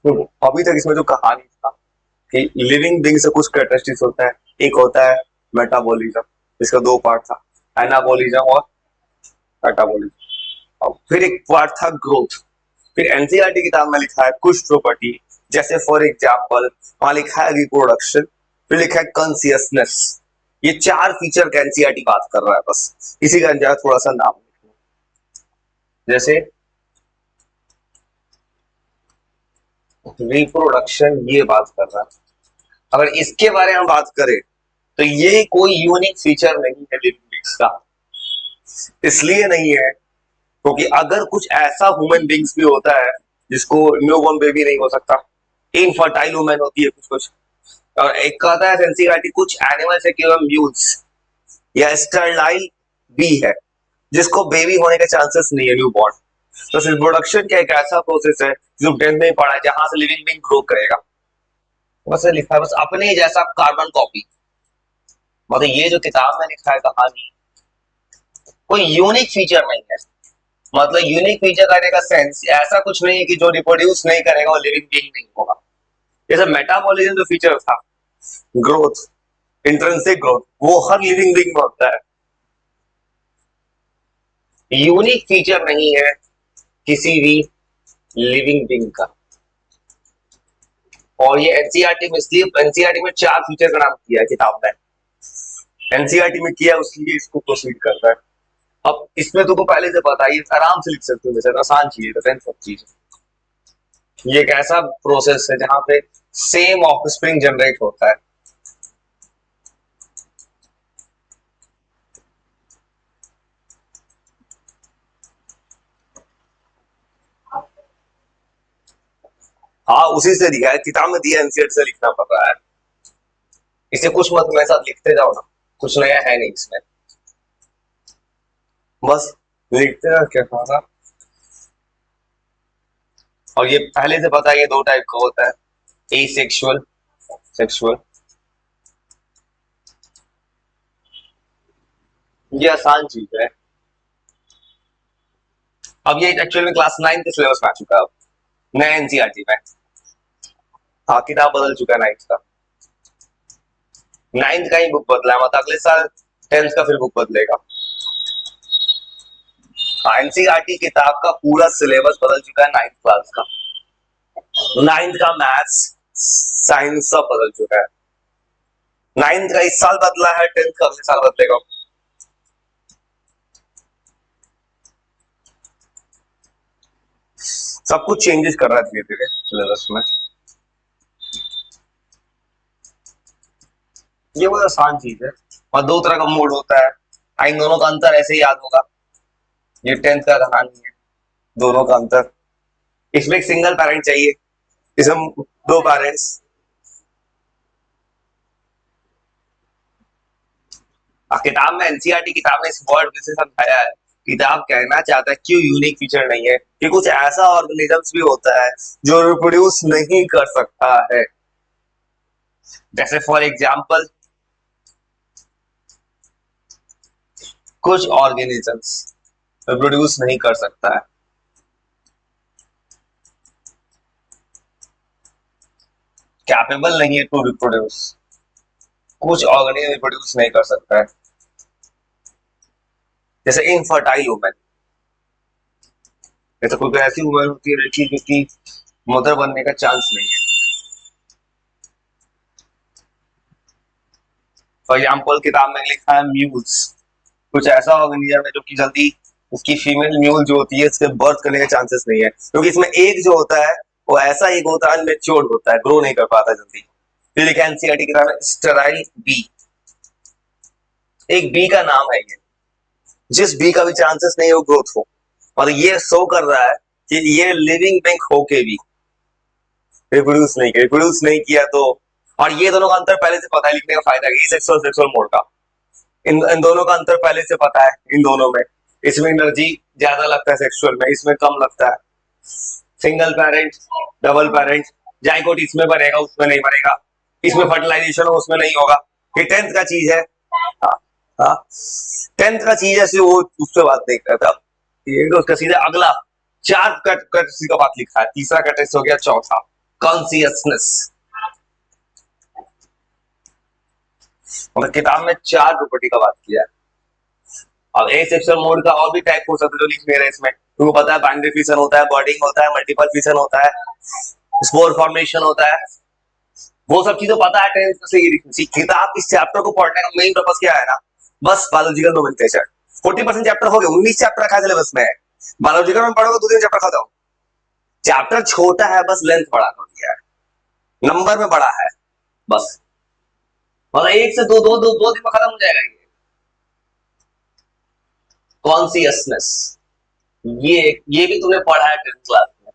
अभी तक इसमें जो कहानी था कि लिविंग बीइंग से कुछ कैरेक्टरिस्टिक्स होता है। एक होता है मेटाबॉलिज्म, इसका दो पार्ट था, एनाबॉलिज्म और मेटाबॉलिज्म। और फिर एक पार्ट था ग्रोथ। फिर एनसीईआरटी किताब में लिखा है कुछ प्रॉपर्टी, जैसे फॉर एग्जाम्पल वहां लिखा है रिप्रोडक्शन, फिर लिखा है कॉन्सियसनेस। ये चार फीचर का एनसीईआरटी बात कर रहा है, बस इसी का अंदाजा थोड़ा सा नाम लिखना। जैसे रिप्रोडक्शन ये बात कर रहा है। अगर इसके बारे में बात करें तो ये कोई यूनिक फीचर नहीं है लिविंग बींग्स का। इसलिए नहीं है क्योंकि अगर कुछ ऐसा ह्यूमन बींग्स भी होता है जिसको न्यूबॉर्न बेबी नहीं हो सकता, इनफर्टाइल वुमेन होती है कुछ कुछ, और एक कहता है एनसीईआरटी कुछ एनिमल्स है केवल म्यूल्स या स्टरलाइल भी है जिसको बेबी होने के चांसेस नहीं है न्यूबॉर्न। तो रिप्रोडक्शन क्या एक ऐसा प्रोसेस है जो टेंथ में पढ़ा है जहां से लिविंग बींग ग्रो करेगा। बस लिखा है बस अपने जैसा कार्बन कॉपी। मतलब ये जो किताब में लिखा है कहानी, कोई यूनिक फीचर नहीं है। मतलब यूनिक फीचर करने का सेंस ऐसा कुछ नहीं है कि जो रिप्रोड्यूस नहीं करेगा वो लिविंग बीइंग नहीं होगा। जैसे मेटाबॉलिज्म जो फीचर था, ग्रोथ, इंट्रिंसिक ग्रोथ, वो हर लिविंग बीइंग में होता है। यूनिक फीचर नहीं है किसी भी लिविंग बीइंग का। और ये एनसीईआरटी में, इसलिए एनसीईआरटी में चार फीचर का नाम किया है किताब में। एनसीईआरटी में किया उसलिए इसको प्रोसीड कर रहा है। अब इसमें तुमको पहले से पता है, आराम से लिख सकते हो, जैसे आसान चीज है, सब चीज। ये एक ऐसा प्रोसेस है जहां पे सेम ऑफस्प्रिंग जनरेट होता है। हाँ, उसी से दिया है, किताब में दिया, एनसीईआरटी से लिखना पड़ रहा है। इसे कुछ मत मेरे साथ लिखते जाओ ना, कुछ नया है नहीं इसमें, बस लिखते रहो क्या होगा। और ये पहले से पता है ये दो टाइप का होता है, एसेक्सुअल, सेक्सुअल। ये आसान चीज है। अब ये एक्चुअल में क्लास 9 के सिलेबस में आ चुका है अब नया एनसीईआरटी में। हाँ, किताब बदल चुका है 9th का। 9th का ही बुक बदला है, मतलब अगले साल 10th का फिर बुक बदलेगा। हाँ, एनसीईआरटी किताब का पूरा सिलेबस बदल चुका है 9th क्लास का। 9th का मैथ्स, साइंस सब बदल चुका है। 9th का इस साल बदला है, 10th का अगले साल बदलेगा। सब कुछ चेंजेस कर रहा है धीरे धीरे सिलेबस में। ये बहुत आसान चीज है। और दो तरह का मोड होता है, इन दोनों का अंतर ऐसे ही याद होगा। ये 10th का कहानी है, दोनों का अंतर। इसमें एक सिंगल पेरेंट चाहिए, इसमें दो पेरेंट्स। किताब में, एनसीईआरटी किताब ने इस वर्ड से समझाया है। किताब कहना चाहता है क्यों यूनिक फीचर नहीं है कि कुछ ऐसा ऑर्गेनिजम्स भी होता है जो रिप्रोड्यूस नहीं कर सकता है। जैसे फॉर एग्जाम्पल कुछ ऑर्गेनिजम्स रिप्रोड्यूस नहीं कर सकता है। कैपेबल नहीं है टू रिप्रोड्यूस। कुछ ऑर्गेनिज्म रिप्रोड्यूस नहीं कर सकता है, जैसे इनफर्टाइल वुमेन। जैसे कोई ऐसी वुमेन होती है लड़की जिसकी मदर बनने का चांस नहीं है। फॉर एग्जाम्पल किताब में लिखा है म्यूल्स, कुछ ऐसा ऑर्गेनिज्म है जो कि जल्दी, उसकी फीमेल म्यूल जो होती है इसके बर्थ करने के चांसेस नहीं है, क्योंकि इसमें एक जो होता है वो ऐसा एक होता है मैच्योर्ड होता है, ग्रो नहीं कर पाता जल्दी। फिर लिखा एनसीईआरटी किताब में स्टेराइल बी, एक बी का नाम है ये, जिस बी का भी चांसेस नहीं है वो ग्रोथ हो। और ये शो कर रहा है कि ये लिविंग बैंक होके भी रिप्रोड्यूस नहीं किया तो। और ये दोनों का अंतर पहले से पता है, लिखने का फायदा है, सेक्सुअल सेक्सुअल मोड का। इन दोनों का अंतर पहले से पता है इन दोनों में। इसमें एनर्जी ज्यादा लगता है सेक्सुअल में, इसमें कम लगता है। Single parent, double parent, zygote इसमें बनेगा उसमें नहीं बनेगा, इसमें फर्टिलाइजेशन हो उसमें नहीं होगा। ये 10th का चीज है। हाँ, हाँ, 10th का चीज है, वो उस पर बात नहीं करता। ये तो उसका सीधा अगला चार कैटेगरी का बात लिखा है, तीसरा कैटेगरी हो गया, चौथा कॉन्सियसनेस। मतलब किताब में 4 प्रॉपर्टी का बात किया है। अब ए सेक्सुअल मोड का और भी टाइप हो सकता है जो लिख नहीं रहे इसमें। तुमको पता है बाइनरी फिशन होता है, बॉर्डिंग होता है, मल्टीपल फिशन होता है, स्पोर फॉर्मेशन होता है, वो सब चीजें पता है। टेंथ से ये लिखनी किताब इस चैप्टर को पढ़ने का मेन पर्पस क्या है ना, बस बायोलॉजिकल नोमेनक्लेचर। 40% चैप्टर हो गए, 19 चैप्टर रखा सिलेबस में। बायोलॉजिकल में पढ़ोगे 2-3 चैप्टर खत्म। चैप्टर छोटा है, बस लेंथ बड़ा कर दिया है, नंबर में बड़ा है बस। मतलब 1 से 2 दिन में खत्म हो जाएगा ये। कॉन्सियसनेस, ये भी तुमने पढ़ा है 10th क्लास में।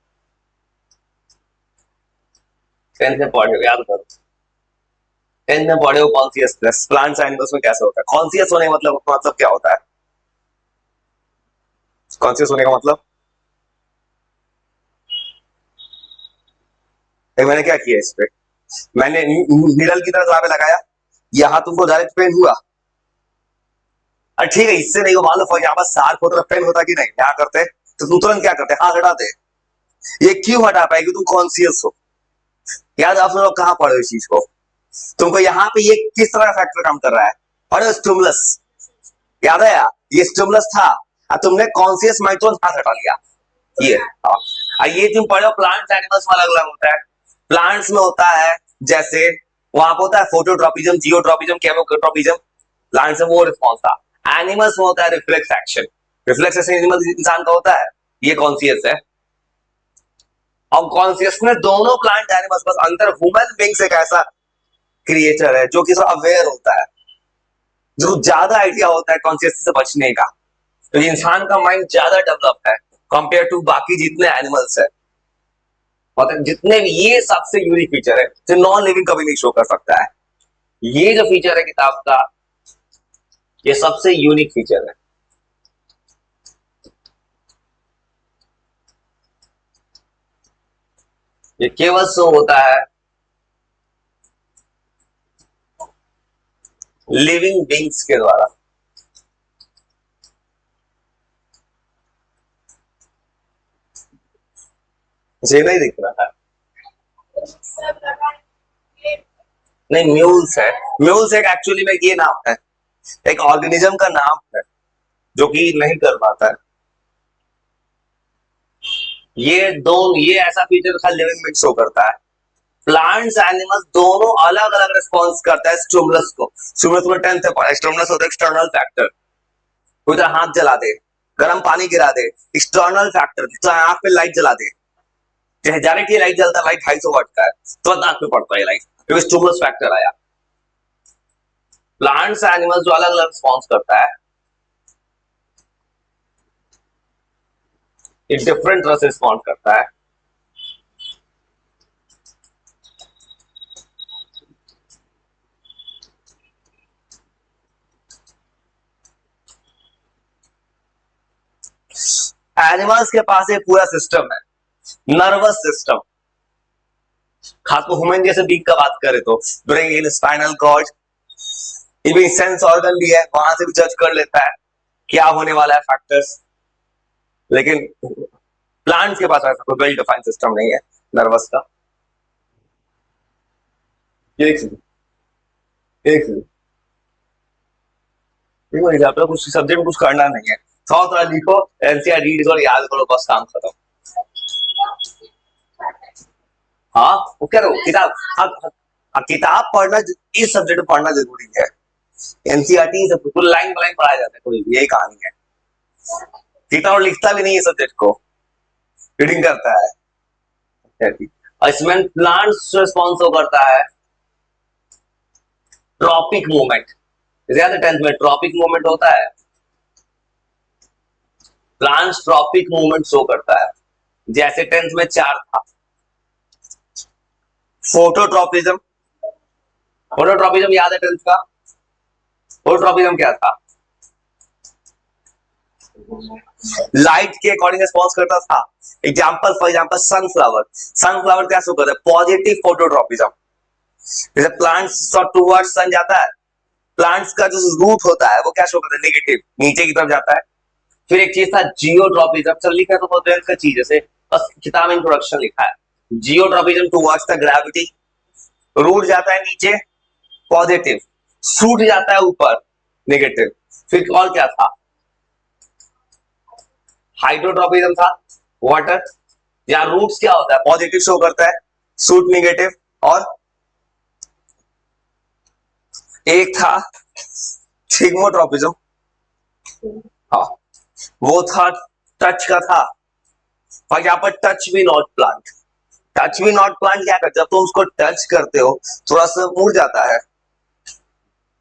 10th में पढ़े हो, याद करो। 10th में पढ़े हो कॉन्सियसनेस, प्लांट्स एनिमल्स में कैसे होता है। कॉन्सियस होने का मतलब क्या होता है? कॉन्सियस होने का मतलब मैंने क्या किया इस पे, मैंने निडल की तरह जहां पे लगाया, यहां तुमको डायरेक्ट पेन हुआ। ठीक है, इससे नहीं हो, मान लो यहाँ पर सार्क होता, पेन होता कि नहीं, क्या करते तो तुम तुरंत क्या करते, हाथ हटाते। ये क्यों हटा पाएगी? तुम कॉन्सियस हो। याद आप लोग कहां पढ़े इस चीज को? तुमको यहाँ पे ये किस तरह का फैक्टर काम कर रहा है? और स्टिमुलस, याद है यार, ये स्टिमुलस था, तुमने कॉन्सियस माइंड तो हाथ हटा लिया। ये ये तुम पढ़ो प्लांट्स एनिमल्स में अलग अलग होता है। प्लांट्स में होता है जैसे वहां पर होता है फोटोट्रोपिज्म, जियोट्रोपिज्म, केमोट्रोपिज्म, प्लांट्स में वो रिस्पॉन्स था। एनिमल्स में होता है reflex action, reflex action animal इंसान का होता है, ये कॉन्सियस है। और कॉन्सियसनेस दोनों प्लांट एनिमल्स, बस अंतर ह्यूमन बीइंग्स एक ऐसा क्रिएचर है जो कि थोड़ा अवेयर होता है, जो ज्यादा आइडिया होता है कॉन्सियसनेस से बचने का। तो इंसान का माइंड ज्यादा डेवलप है कंपेयर टू बाकी जितने एनिमल्स है। मतलब जितने भी, ये सबसे यूनिक फीचर है जो नॉन लिविंग कभी नहीं शो कर सकता है। ये जो फीचर है किताब का, ये सबसे यूनिक फीचर है। ये केवल शो होता है लिविंग बींग्स के द्वारा। मुझे नहीं दिख रहा है। नहीं, म्यूल्स है। म्यूल्स एक एक्चुअली में ये नाम है, एक ऑर्गेनिज्म का नाम है जो कि नहीं कर पाता है। ये ऐसा फीचर का लिविंग बींग शो करता है। प्लांट्स एनिमल्स दोनों अलग अलग रिस्पॉन्स करता है स्टिमुलस को। स्टिमुलस में 10th से पढ़ा, स्टिमुलस होता है एक्सटर्नल फैक्टर, कोई तरह हाथ जला दे, गर्म पानी गिरा दे, एक्सटर्नल फैक्टर, तो आंख पे लाइट जला दे, चाहे डायरेक्ट ये लाइट जलता है, लाइट 250 वाट का है, तो आंख पे पड़ता है लाइट, क्योंकि स्टिमुलस फैक्टर आया। प्लांट्स एनिमल्स जो अलग अलग रिस्पॉन्स करता है, ये डिफरेंट तरह से रिस्पॉन्ड करता है। एनिमल्स के पास एक पूरा सिस्टम है, नर्वस सिस्टम। खासकर ह्यूमन जैसे बींग का बात करें तो brain, spinal cord, even sense organ भी है, वहां से भी जज कर लेता है क्या होने वाला है फैक्टर्स। लेकिन प्लांट्स के पास ऐसा कोई वेल डिफाइंड सिस्टम नहीं है नर्वस का। एक आपका कुछ सब्जेक्ट में कुछ करना नहीं है, थोड़ा थोड़ा लिखो, एनसीईआरटी रीड करो, याद करो, बस काम खत्म। हाँ, वो क्या करो किताब, किताब पढ़ना, इस सब्जेक्ट में पढ़ना जरूरी है। एनसीईआरटी सब कुछ लाइन बाय लाइन पढ़ाया जाता है, कोई यही कहानी है। किताब और लिखता भी नहीं है सब्जेक्ट को, रीडिंग करता है। इसमें प्लांट्स रिस्पॉन्स करता है ट्रॉपिक मूवमेंट, ज्यादा 10th में ट्रॉपिक मूवमेंट होता है। प्लांट्स ट्रॉपिक मूवमेंट शो करता है, जैसे 10th में 4 था। फोटोट्रॉपिज्म, फोटोट्रॉपिज्म याद है 10th का? फोटोट्रॉपिज्म क्या था? लाइट के अकॉर्डिंग रिस्पॉन्स करता था। Example, for example sunflower, sunflower क्या शो करता है? Positive phototropism. जैसे प्लांट्स टुवर्ड्स सन जाता है, प्लांट्स का जो रूट होता है वो क्या शो करता है? नेगेटिव, नीचे की तरफ जाता है। फिर एक चीज था जियोट्रॉपिज्म, चल लिखा है तो बहुत का चीज, जैसे बस किताब में इंट्रोडक्शन लिखा है। Geotropism towards the gravity, root जाता है नीचे पॉजिटिव, शूट जाता है ऊपर नेगेटिव। फिर और क्या था? हाइड्रोट्रॉपिज्म था, वाटर। या रूट्स क्या होता है? पॉजिटिव शो करता है, शूट नेगेटिव। और एक था थिग्मोट्रॉपिज्म, हाँ वो था टच का था। और यहां पर टच भी नॉट प्लांट, टच भी नॉट प्लांट क्या करता है? जब तुम उसको टच करते हो थोड़ा सा मुड़ जाता है।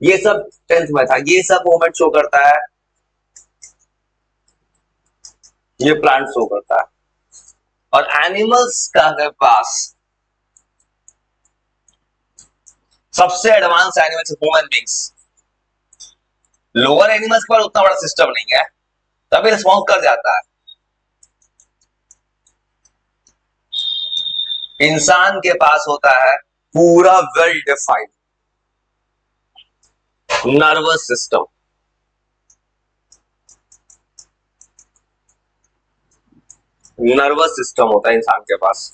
ये सब टेंथ में था, ये सब मोमेंट शो करता है, ये प्लांट शो करता है। और एनिमल्स का अगर पास सबसे advance animals human beings, lower animals पर उतना बड़ा सिस्टम नहीं है, तभी रिस्पॉन्स कर जाता है। इंसान के पास होता है पूरा well defined nervous system. Nervous system होता है इंसान के पास।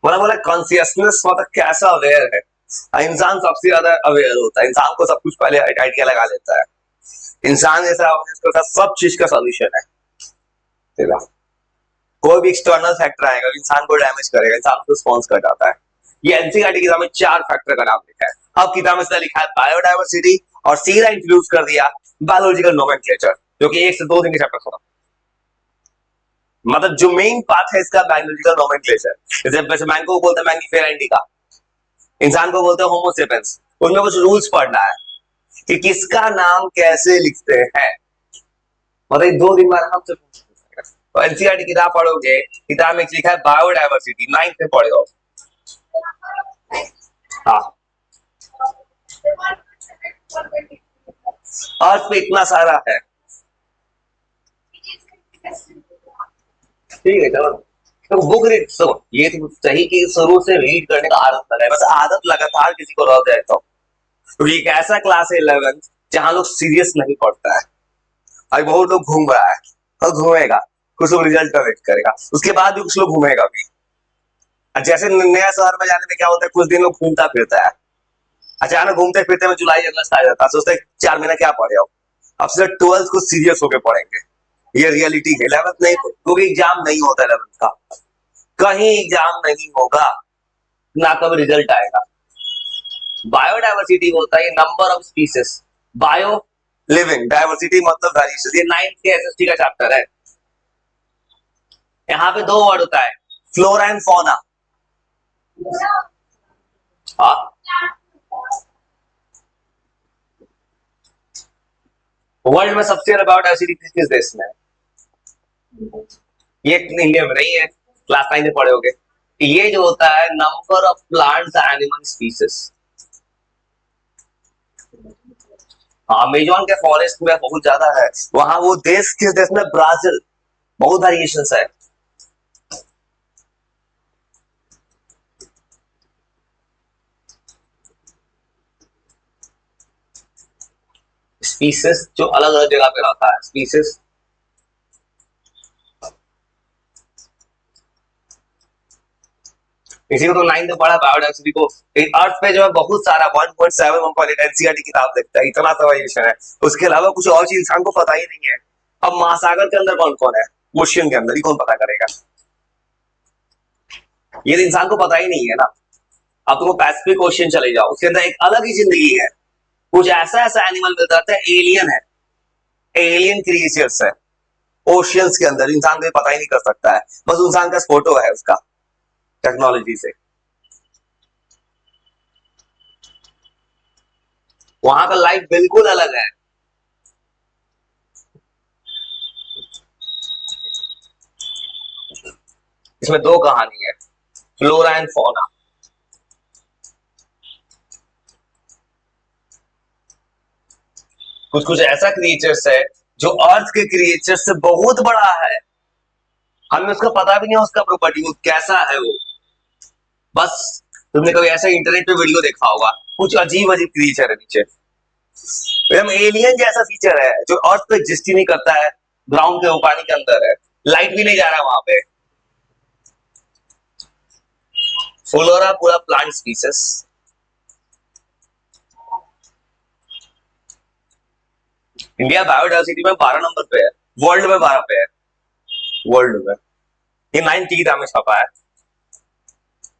बोला कॉन्सियसनेस मतलब कैसा अवेयर है। इंसान सबसे ज्यादा अवेयर होता है, इंसान को सब कुछ पहले आइडिया लगा लेता है। इंसान जैसा उसके साथ सब चीज का सॉल्यूशन है। तेरा कोई भी एक्सटर्नल फैक्टर आएगा इंसान को डैमेज करेगा, इंसान को रिस्पॉन्स कर जाता है। ये एनसीईआरटी की किताब में 4 फैक्टर का नाम लिखा है। अब किताब में लिखा है बायोडायवर्सिटी और सीधा इंट्रोड्यूस कर दिया बायोलॉजिकल नोमेनक्लेचर, जो कि 1 से 2 दिन के चैप्टर खत्म। मतलब जो मेन पार्ट है इसका बायोलॉजिकल नोमेनक्लेचर। जैसे मैंगो को बोलते हैं मैंगिफेरा इंडिका, इंसान को बोलते हैं होमो सेपियंस। उसमें कुछ रूल्स पढ़ना है कि किसका नाम कैसे लिखते हैं। मतलब 2 दिन बाद हम तो एनसीईआरटी किताब पढ़ोगे, किताब में लिखा है बायोडायवर्सिटी, 9th में पढ़े हो। हाँ अर्थ पे इतना सारा है, ठीक है चलो। तो बुक रीड, तो ये तो सही कि शुरू से रीड करने का आदत लगा है, बस आदत लगातार किसी को रह जाए तो ये एक ऐसा क्लास है 11 जहां लोग सीरियस नहीं पढ़ता है। अभी बहुत लोग घूम रहा है और घूमेगा, कुछ लोग रिजल्ट का वेट करेगा, उसके बाद भी कुछ लोग घूमेगा भी। जैसे नया शहर में जाने में क्या होता है, कुछ दिन लोग घूमता फिरता है, अचानक घूमते फिरते में जुलाई अगस्त आ जाता है, सोचते 4 महीना क्या पढ़े हो। अब से 12th को सीरियस होकर पढ़ेंगे, ये रियलिटी है। 11th नहीं, क्योंकि एग्जाम नहीं होता 11th का, कहीं एग्जाम नहीं होगा, ना कभी रिजल्ट आएगा। बायोडायवर्सिटी होता है number of species, bio living, diversity मतलब वेरिएशन। ये 9th के एसएसटी का चैप्टर है। यहाँ पे 2 वर्ड होता है, फ्लोरा एंड फौना। वर्ल्ड में सबसे ज्यादा बायोडायवर्सिटी किस देश में है? ये इंडिया में नहीं है, क्लास 9 में पढ़े होगे। ये जो होता है number of plants animal species. Amazon के फॉरेस्ट में बहुत ज्यादा है, वहां वो देश किस देश में? ब्राजील, बहुत वेरिएशंस है। स्पीसीज जो अलग अलग जगह पे रहता है, स्पीसीज इसी को तो 9th में पढ़ा बायोडायवर्सिटी को। अर्थ पे जो है बहुत सारा 1.7 1.8 एनसीईआरटी किताब देखता है, इतना सा वेरिएशन है। उसके अलावा कुछ और चीज इंसान को पता ही नहीं है। अब महासागर के अंदर कौन कौन है, ओशियन के अंदर, ही कौन पता करेगा? ये तो इंसान को पता ही नहीं है ना। अब तुम पैसिफिक ओशियन चले जाओ, उसके अंदर एक अलग ही जिंदगी है। कुछ ऐसा ऐसा एनिमल मिल जाता है, एलियन है, एलियन क्रिएचर्स है ओशियंस के अंदर, इंसान को पता ही नहीं कर सकता है। बस इंसान का फोटो है उसका टेक्नोलॉजी से। वहां का लाइफ बिल्कुल अलग है। इसमें 2 कहानी है, फ्लोरा एंड फौना। कुछ कुछ ऐसा क्रिएचर्स है जो अर्थ के क्रिएचर से बहुत बड़ा है, हमें उसका पता भी नहीं है, उसका प्रॉपर्टी वो कैसा है वो। बस तुमने कभी ऐसा इंटरनेट पे वीडियो देखा होगा, कुछ अजीब अजीब क्रिएचर है नीचे, एकदम एलियन जैसा फीचर है जो अर्थ पे एग्जिस्ट ही नहीं करता है, ग्राउंड के पानी के अंदर है, लाइट भी नहीं जा रहा है वहां पे। फ्लोरा पूरा प्लांट स्पीसीज। इंडिया बायोडाइवर्सिटी में 12 नंबर पे है, वर्ल्ड में 12 पे है, वर्ल्ड में। ये 9th की किताब में छपा है,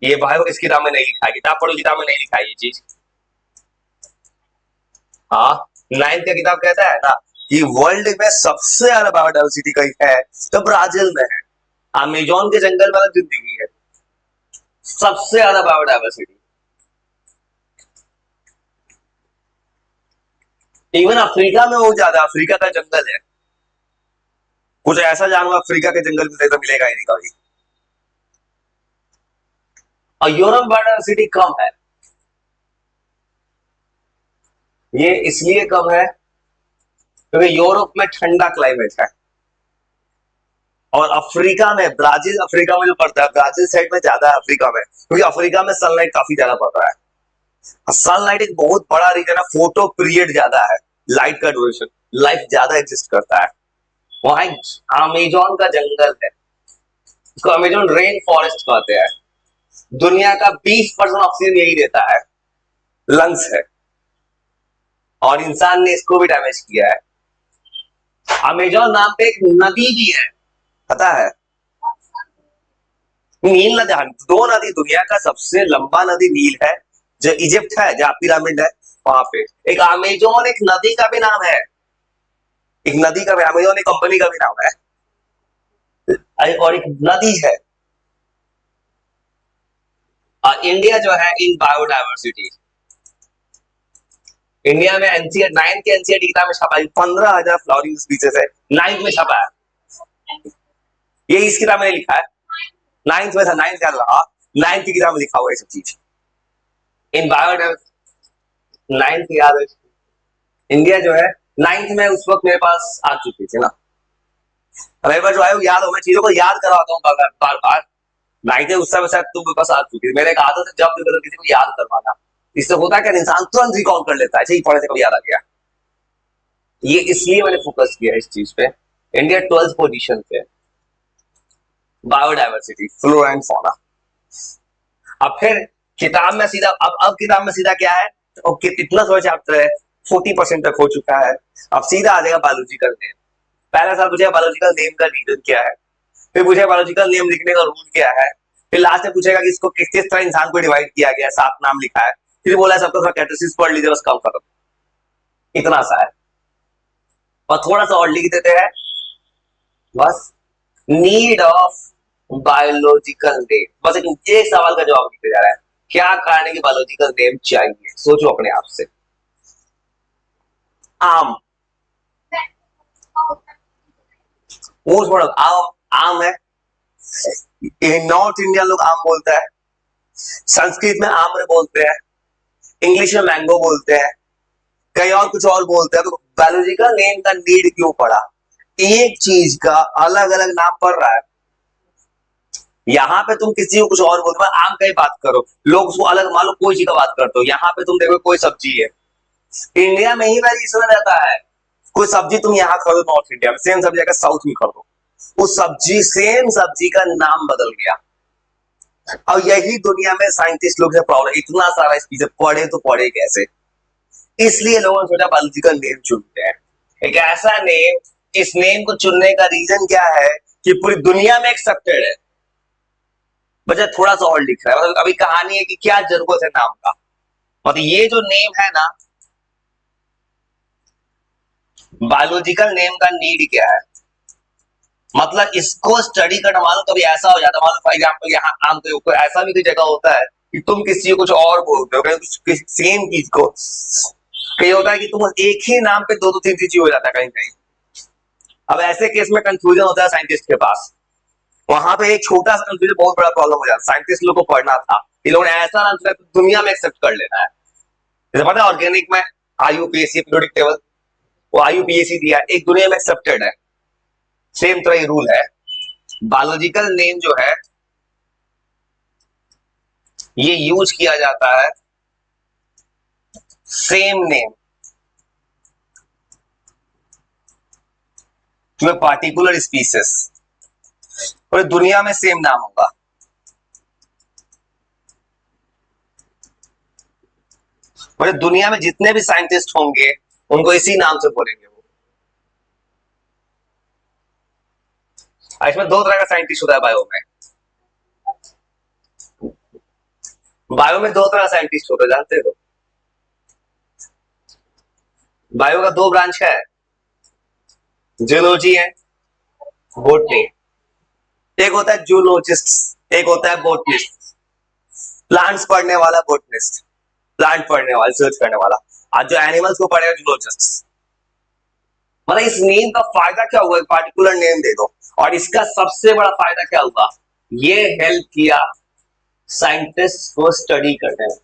ये बायो इस किताब में नहीं लिखा है, किताब पढ़ो, किताब में नहीं लिखा है ये चीज। हाँ, 9th का किताब कहता है ना कि वर्ल्ड में सबसे ज्यादा बायोडाइवर्सिटी कहीं है तो ब्राजील में है। अमेजोन के जंगल में जिंदगी है, सबसे ज्यादा बायोडाइवर्सिटी। इवन अफ्रीका में बहुत ज्यादा, अफ्रीका का जंगल है, कुछ ऐसा जानवर अफ्रीका के जंगल में तो मिलेगा ही नहीं कभी। और यूरोप बायोडाइवर्सिटी कम है, ये इसलिए कम है क्योंकि यूरोप में ठंडा क्लाइमेट है, और अफ्रीका में, ब्राजील अफ्रीका में जो पड़ता है, ब्राजील साइड में ज्यादा है अफ्रीका में, क्योंकि अफ्रीका में सनलाइट काफी ज्यादा पड़ रहा है। सनलाइट एक बहुत बड़ा रीजन है, फोटो पीरियड ज्यादा है, लाइट का ड्यूरेशन, लाइफ ज्यादा एग्जिस्ट करता है वहां। अमेजोन का जंगल है, इसको अमेजोन रेन फॉरेस्ट कहते हैं, दुनिया का 20% ऑक्सीजन यही देता है, लंग्स है, और इंसान ने इसको भी डैमेज किया है। अमेजोन नाम पे एक नदी भी है, पता है? नील नदी, दो नदी, दुनिया का सबसे लंबा नदी नील है, जो इजिप्ट है, जहां पिरामिड है वहां पे। एक अमेजोन एक नदी का भी नाम है, एक नदी का भी, अमेजोन एक कंपनी का भी नाम है, और एक नदी है। और इंडिया जो है इन बायोडाइवर्सिटी, इंडिया में एनसीआर 9th के एनसीआरटी किताब में छपा है, 15,000 फ्लावरिंग स्पीसीज है, 9th में छपा है। ये इस किताब में लिखा है, 9th में था, 9th क्या रहा, 9th की किताब में लिखा हुआ है सब चीज इन बायोडाइवर्सिटी। 9th याद है, इंडिया जो है 9th में उस वक्त मेरे पास आ चुकी थी ना, मेरे पास जो है याद हो, मैं चीजों को याद करवाता हूँ बार बार। 9th उस समय शायद तुम मेरे पास आ चुकी थी, मेरे एक आदत है जब भी किसी को याद करवाना, इससे होता है कि इंसान तुरंत रिकॉल कर लेता है, सही पढ़े से कभी याद आ गया। ये इसलिए मैंने फोकस किया इस चीज पे। इंडिया 12th पोजीशन पे, बायोडाइवर्सिटी, फ्लोरा एंड फौना। अब फिर किताब में सीधा, अब किताब में सीधा क्या है, इतना थोड़ा चैप्टर है, 40% तक हो चुका है। अब सीधा आ जाएगा बायोलॉजिकल नेम। पहला साल पूछेगा बायोलॉजिकल नेम का रीजन क्या है, फिर पूछेगा बायोलॉजिकल नेम लिखने का रूल क्या है, फिर लास्ट में पूछेगा कि इसको किस किस तरह इंसान को डिवाइड किया गया है, 7 नाम लिखा है, फिर बोला है सबका कैरेक्टरिस्टिक्स पढ़ लीजिए, बस कम खत्म, इतना सा है। और थोड़ा सा और लिख देते हैं बस, नीड ऑफ बायोलॉजिकल नेम, बस एक सवाल का जवाब लिखते जा रहा है, क्या कारण है कि बायोलॉजिकल नेम चाहिए, सोचो अपने आप से। आम, वो थोड़ा आम, आम है, नॉर्थ इंडिया लोग आम बोलता है, संस्कृत में आम्र बोलते हैं, इंग्लिश में मैंगो बोलते हैं, कहीं और कुछ और बोलते हैं। तो बायोलॉजिकल नेम का नीड क्यों पड़ा, एक चीज का अलग अलग नाम पड़ रहा है। यहाँ पे तुम किसी को कुछ और बोलते हो, आम का ही बात करो, लोग उसको अलग, मान लो कोई चीज का बात करते हो, यहाँ पे तुम देखो कोई सब्जी है, इंडिया में ही वेरिएशन रहता है, कोई सब्जी तुम यहाँ खरीदो नॉर्थ इंडिया में, सेम सब्जी अगर साउथ में खरीदो, उस सब्जी, सेम सब्जी का नाम बदल गया। और यही दुनिया में साइंटिस्ट लोग से प्रॉब्लम, इतना सारा स्पीसीज पढ़े तो पढ़े कैसे, इसलिए लोगों ने सोचा बायोलॉजिकल नेम चुनते हैं, एक ऐसा नेम, इस नेम को चुनने का रीजन क्या है कि पूरी दुनिया में एक्सेप्टेड है। बच्चा थोड़ा सा और लिख रहा है, मतलब अभी कहानी है कि क्या जरूरत है नाम का, मतलब ये जो नेम है ना, बायोलॉजिकल नेम का नीड क्या है, मतलब इसको स्टडी करना, मानो कभी ऐसा हो जाता है, मानो फॉर एग्जाम्पल यहाँ आम कोई ऐसा भी कोई जगह होता है कि तुम किसी को कुछ और बोलते हो, सेम चीज को, कहीं होता है कि तुम एक ही नाम पे दो दो तीन चीज हो जाता है कहीं कहीं। अब ऐसे केस में कंफ्यूजन होता है साइंटिस्ट के पास, वहां पे एक छोटा सा कंफ्यूजन बहुत बड़ा प्रॉब्लम हो जाता है। साइंटिस्ट लोग को पढ़ना था, इन लोगों ने ऐसा नाम चुना दुनिया में एक्सेप्ट कर लेना है। जैसे पता है ऑर्गेनिक में आईयूपीएसी पीरियोडिक टेबल, वो आईयूपीएसी दिया, एक दुनिया में एक्सेप्टेड है, सेम तरह ये रूल है। बायोलॉजिकल नेम जो है ये यूज किया जाता है same name to a particular species, पूरी दुनिया में सेम नाम होगा। और दुनिया में जितने भी साइंटिस्ट होंगे उनको इसी नाम से बोलेंगे वो। इसमें दो तरह का साइंटिस्ट होता है बायो में। बायो में दो तरह साइंटिस्ट होते हैं, जानते हो? बायो का दो ब्रांच है, जूलॉजी है, बोटनी। एक होता है जूलॉजिस्ट, एक होता है बोटनिस्ट। प्लांट्स पढ़ने वाला बोटनिस्ट, प्लांट पढ़ने वाला, रिसर्च करने वाला। आज जो एनिमल्स को पढ़ेगा जूलॉजिस्ट। मतलब इस नेम का फायदा क्या हुआ, एक पार्टिकुलर नेम दे दो। और इसका सबसे बड़ा फायदा क्या हुआ, ये हेल्प किया साइंटिस्ट को स्टडी करने में।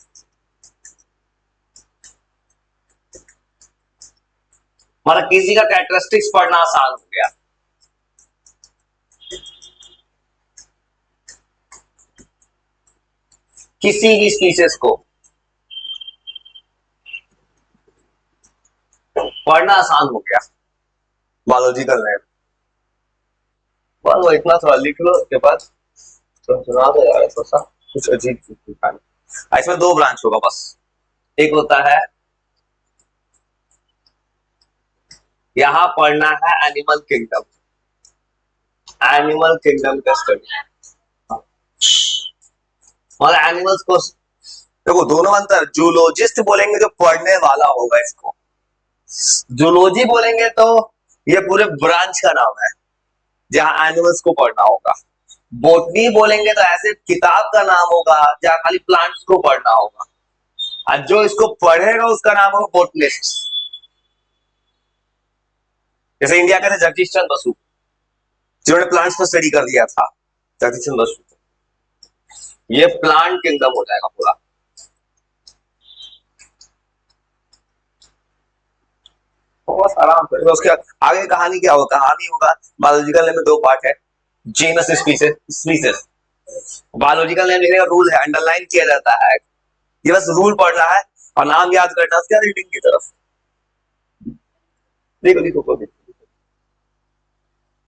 मतलब किसी का कैरेक्टरिस्टिक्स पढ़ना आसान हो गया। किसी भी स्पीसीज को पढ़ना आसान हो गया बायोलॉजिकल नेम। वो इतना थोड़ा लिख लो उसके बाद तो सुना दो यार, ऐसा सा कुछ अजीब। इसमें दो ब्रांच होगा बस। एक होता है यहां पढ़ना है एनिमल किंगडम, एनिमल किंगडम का स्टडी। मतलब एनिमल्स को देखो, दोनों अंतर। जूलॉजिस्ट बोलेंगे जो पढ़ने वाला होगा इसको, जूलॉजी बोलेंगे तो ये पूरे ब्रांच का नाम है जहां एनिमल्स को पढ़ना होगा। बोटनी बोलेंगे तो ऐसे किताब का नाम होगा जहां खाली प्लांट्स को पढ़ना होगा, और जो इसको पढ़ेगा उसका नाम होगा बोटनिस्ट। जैसे इंडिया के थे जगदीश चंद्र बसु, जिन्होंने प्लांट्स को स्टडी कर दिया था, जगदीश चंद्र बसु। ये प्लांट किंगडम हो जाएगा पूरा। बस आराम से। तो उसके आगे कहानी क्या होगा, कहानी होगा बायोलॉजिकल नेम में दो पार्ट है, genus species, species. Biological name लिखने का रूल है, अंडरलाइन किया जाता है। ये बस रूल पढ़ना है और नाम याद करना है उसके रीडिंग की तरफ। देखो देखो